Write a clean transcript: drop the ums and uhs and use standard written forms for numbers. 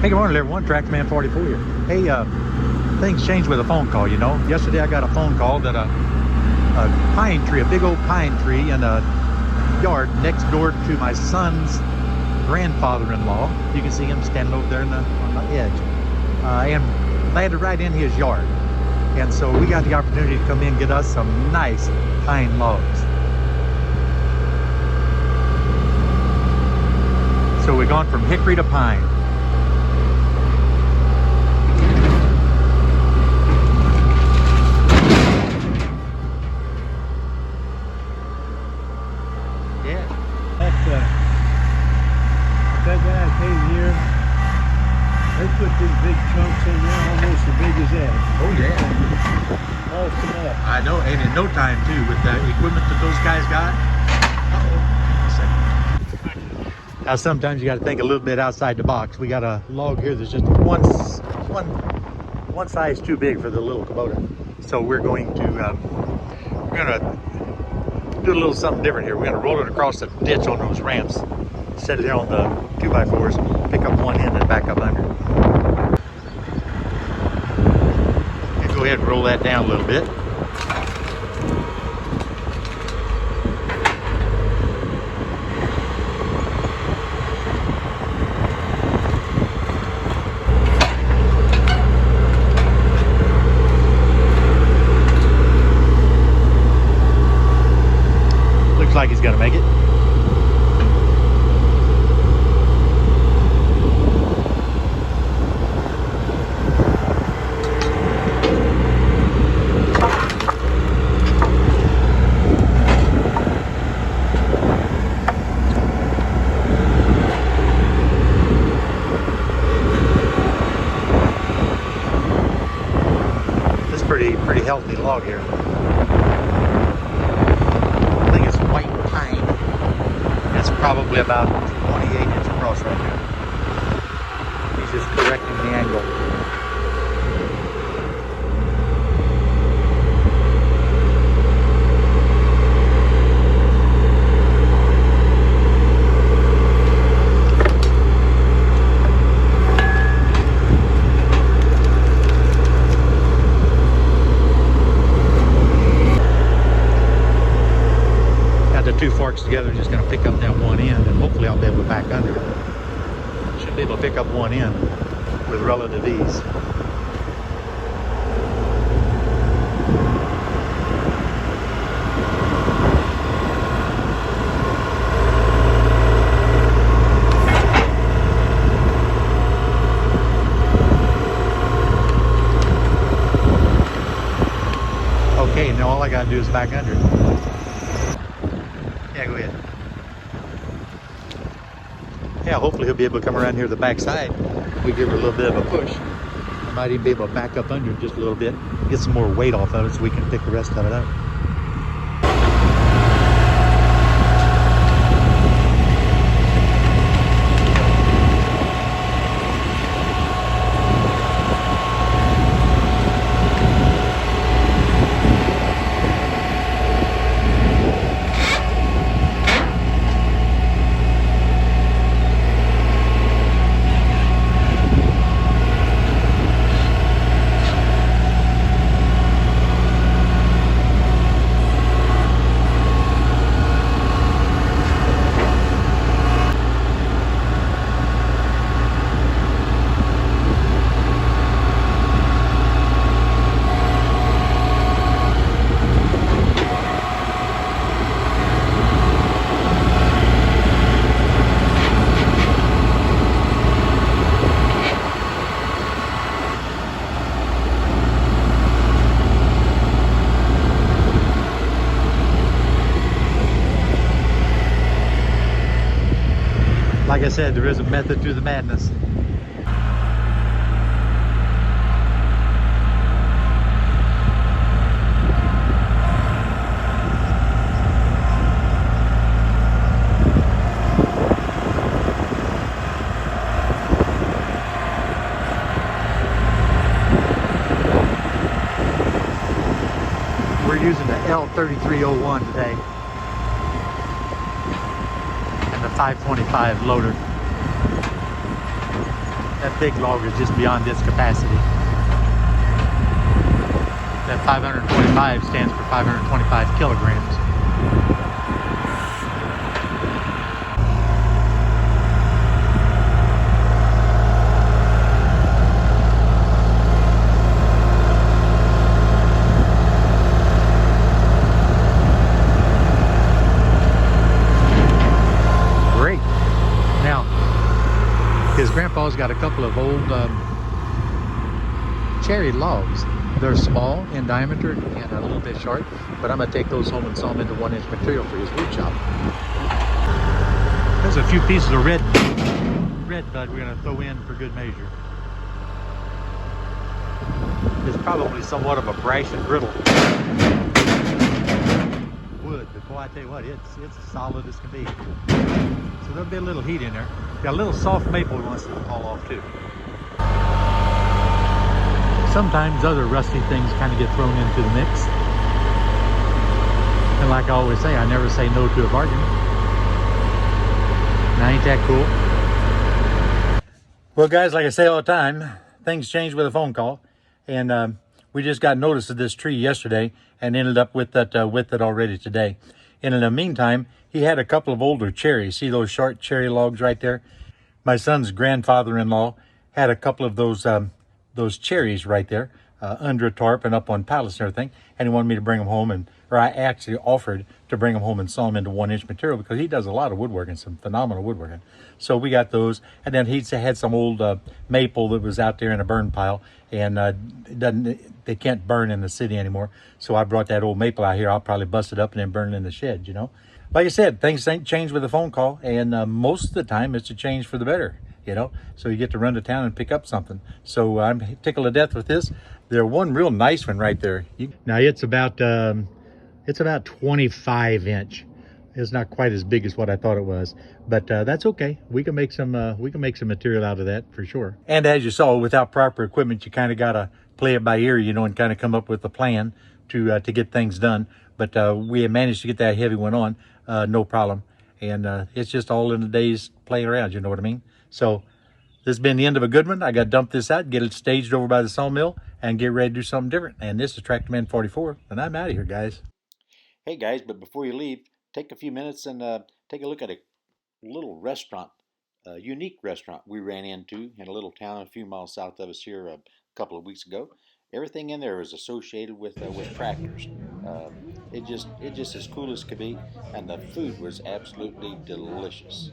Hey, good morning, everyone. Tractorman 44 here. Hey, things changed with a phone call, you know. Yesterday I got a phone call that a pine tree, a big old pine tree in a yard next door to my son's grandfather-in-law. You can see him standing over there on the edge. And landed right in his yard. And so we got the opportunity to come in and get us some nice pine logs. So we're going from hickory to pine. Yeah. That guy came here. They put these big chunks in there, almost as big as that. Oh yeah. Awesome up. I know, and in no time too, with the equipment that those guys got. Now sometimes you got to think a little bit outside the box. We got a log here that's just one size too big for the little Kubota. So we're going to do a little something different here. We're going to roll it across the ditch on those ramps, set it there on the 2x4s, pick up one end and back up under. And go ahead and roll that down a little bit. Looks like he's gonna make it. Pretty healthy log here. I think it's white pine. It's probably about 28 inches across right there. He's just correcting the angle. Two forks together, just going to pick up that one end, and hopefully I'll be able to back under it. Should be able to pick up one end with relative ease. Okay, now all I got to do is back under it. Yeah, go ahead. Yeah, hopefully he'll be able to come around here to the back side. We give her a little bit of a push. I might even be able to back up under it just a little bit, get some more weight off of it so we can pick the rest of it up. Like I said, there is a method to the madness. We're using the L3301 today. 525 loader. That big log is just beyond its capacity. That 525 stands for 525 kilograms. Great. Now, his grandpa's got a couple of old cherry logs. They're small in diameter and a little bit short, but I'm going to take those home and saw them into 1-inch material for his wood shop. There's a few pieces of red bud we're going to throw in for good measure. It's probably somewhat of a brash and brittle wood, but boy, I tell you what, it's as solid as can be. So there'll be a little heat in there. Got a little soft maple we want to fall off too. Sometimes other rusty things kind of get thrown into the mix. And like I always say, I never say no to a bargain. Now ain't that cool? Well guys, like I say all the time, things change with a phone call. And we just got notice of this tree yesterday and ended up with it already today. And in the meantime, he had a couple of older cherries. See those short cherry logs right there? My son's grandfather-in-law had a couple of those cherries right there under a tarp and up on pallets and everything, and he wanted me to bring them home, or I actually offered to bring them home and saw them into 1-inch material because he does a lot of woodworking, some phenomenal woodworking. So we got those, and then he had some old maple that was out there in a burn pile, and they can't burn in the city anymore. So I brought that old maple out here. I'll probably bust it up and then burn it in the shed, you know. Like I said, things change with a phone call, and most of the time it's a change for the better. You know, so you get to run to town and pick up something. So I'm tickled to death with this. There's one real nice one right there. Now it's about 25 inch. It's not quite as big as what I thought it was, but that's okay. We can make some material out of that for sure. And as you saw, without proper equipment, you kind of gotta play it by ear, you know, and kind of come up with a plan to get things done. But we managed to get that heavy one on, no problem. And it's just all in the days playing around. You know what I mean? So this has been the end of a good one. I got to dump this out, get it staged over by the sawmill, and get ready to do something different. And this is Tractor Man 44, and I'm out of here, guys. Hey, guys, but before you leave, take a few minutes and take a look at a little restaurant, a unique restaurant we ran into in a little town a few miles south of us here a couple of weeks ago. Everything in there was associated with tractors. It just as cool as could be, and the food was absolutely delicious.